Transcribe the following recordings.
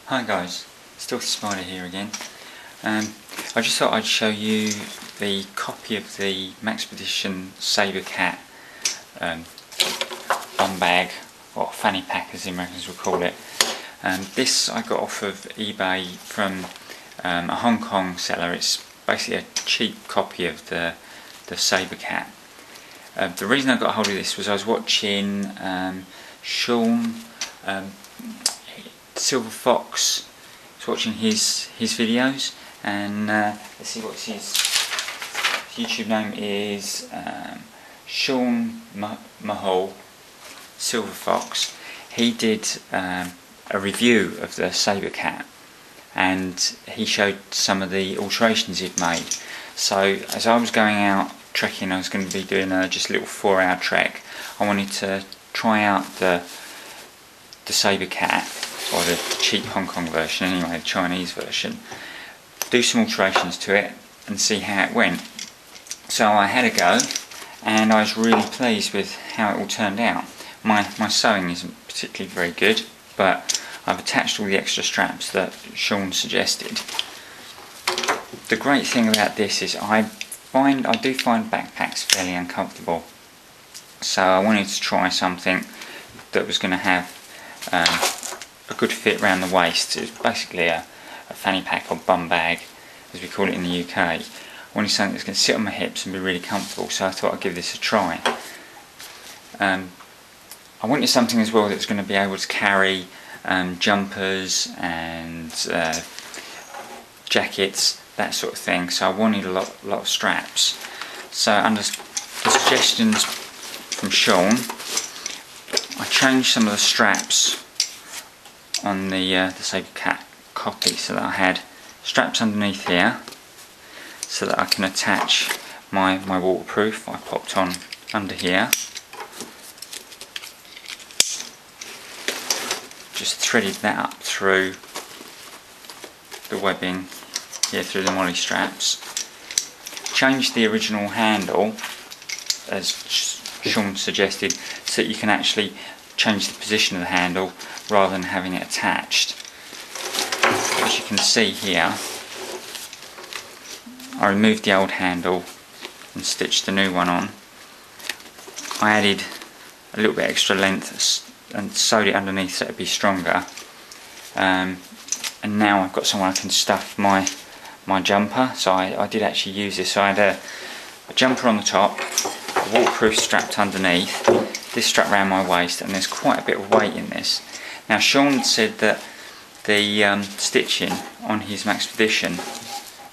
Hi guys, still Spider here again. I just thought I'd show you the copy of the Maxpidition Sabercat bum bag, or fanny pack as the Americans would call it. This I got off of eBay from a Hong Kong seller. It's basically a cheap copy of the Sabercat. The reason I got hold of this was I was watching Sean Silver Fox. I was watching his videos, and let's see what his YouTube name is. seanmulhall, Silver Fox. He did a review of the Sabercat, and he showed some of the alterations he'd made. So as I was going out trekking, I was going to be doing just a little 4-hour trek. I wanted to try out the Sabercat, or the cheap Hong Kong version anyway, the Chinese version, do some alterations to it and see how it went. So I had a go, and I was really pleased with how it all turned out. My sewing isn't particularly very good, but I've attached all the extra straps that Sean suggested. The great thing about this is I do find backpacks fairly uncomfortable, so I wanted to try something that was going to have a good fit around the waist. It's basically a fanny pack or bum bag, as we call it in the UK. I wanted something that's going to sit on my hips and be really comfortable, so I thought I'd give this a try. I wanted something as well that's going to be able to carry jumpers and jackets, that sort of thing, so I wanted a lot of straps. So under the suggestions from Sean, I changed some of the straps on the Sabercat copy, so that I had straps underneath here so that I can attach my waterproof. I popped on under here, just threaded that up through the webbing here through the molly straps. Changed the original handle, as Sean suggested, so that you can actually change the position of the handle rather than having it attached. As you can see here, I removed the old handle and stitched the new one on. I added a little bit extra length and sewed it underneath so it would be stronger, and now I've got somewhere I can stuff my jumper. So I did actually use this. So I had a jumper on the top, a waterproof strapped underneath, this strap around my waist, and there's quite a bit of weight in this. Now Sean said that the stitching on his Maxpidition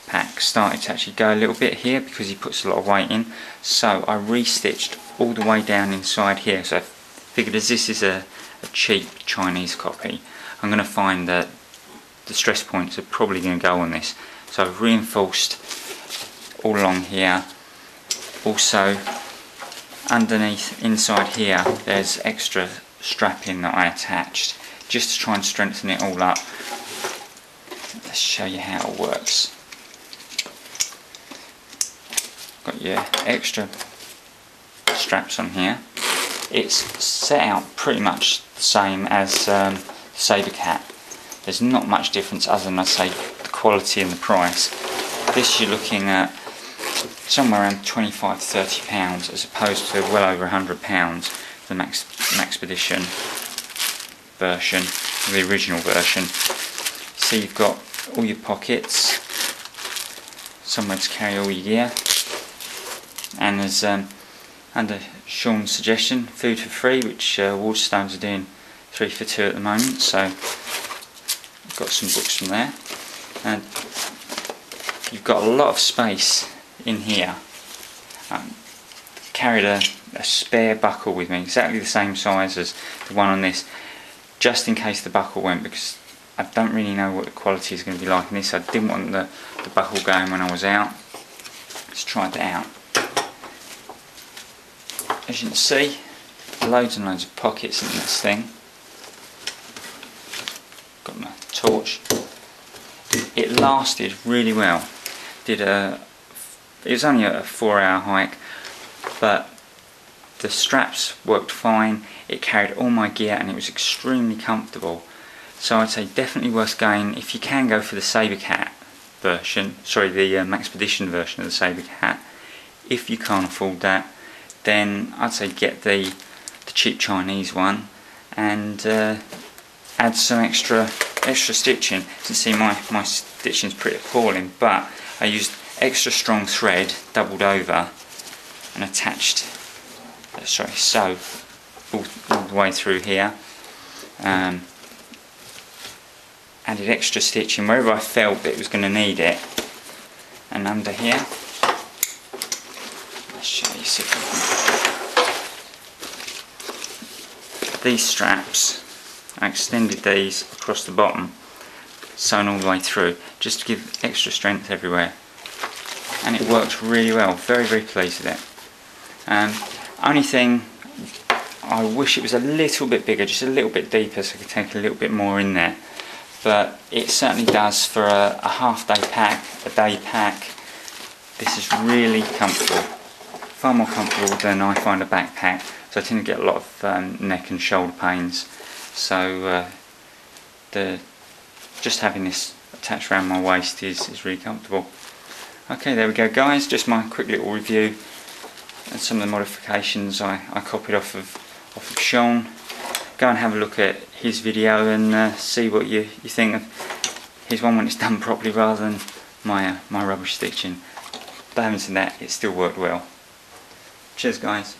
pack started to actually go a little bit here because he puts a lot of weight in, so I re-stitched all the way down inside here. So I figured, as this is a cheap Chinese copy, I'm going to find that the stress points are probably going to go on this, so I've reinforced all along here. Also underneath, inside here, there's extra strapping that I attached just to try and strengthen it all up. Let's show you how it works. Got your extra straps on here. It's set out pretty much the same as Sabercat. There's not much difference other than, I'd say, the quality and the price. This you're looking at somewhere around £25 to £30 as opposed to well over £100 for the Maxpidition version, the original version. So you've got all your pockets, somewhere to carry all your gear, and there's under Sean's suggestion, food for free, which Waterstones are doing 3 for 2 at the moment, so I've got some books from there. And you've got a lot of space in here. Carried a spare buckle with me, exactly the same size as the one on this, just in case the buckle went, because I don't really know what the quality is going to be like in this. I didn't want the buckle going when I was out. Let's try that out. As you can see, loads and loads of pockets in this thing. Got my torch. It lasted really well. It was only a 4-hour hike, but the straps worked fine. It carried all my gear and it was extremely comfortable. So I'd say definitely worth going, if you can go for the Sabercat version, sorry, the Maxpidition version of the Sabercat. If you can't afford that, then I'd say get the cheap Chinese one and add some extra stitching. You can see my stitching's pretty appalling, but I used extra strong thread, doubled over, and attached, sew all the way through here. Added extra stitching wherever I felt that it was going to need it, and under here, let's show you, see if I can. These straps, I extended these across the bottom, sewn all the way through, just to give extra strength everywhere, and it worked really well. Very, very pleased with it. Only thing, I wish it was a little bit bigger, just a little bit deeper, so I could take a little bit more in there. But it certainly does for a half-day pack, a day pack. This is really comfortable, far more comfortable than I find a backpack. So I tend to get a lot of neck and shoulder pains. So just having this attached around my waist is really comfortable. Okay, there we go, guys. Just my quick little review and some of the modifications I copied off of Sean. Go and have a look at his video and see what you think of his one when it's done properly, rather than my rubbish stitching. But having said that, it still worked well. Cheers, guys.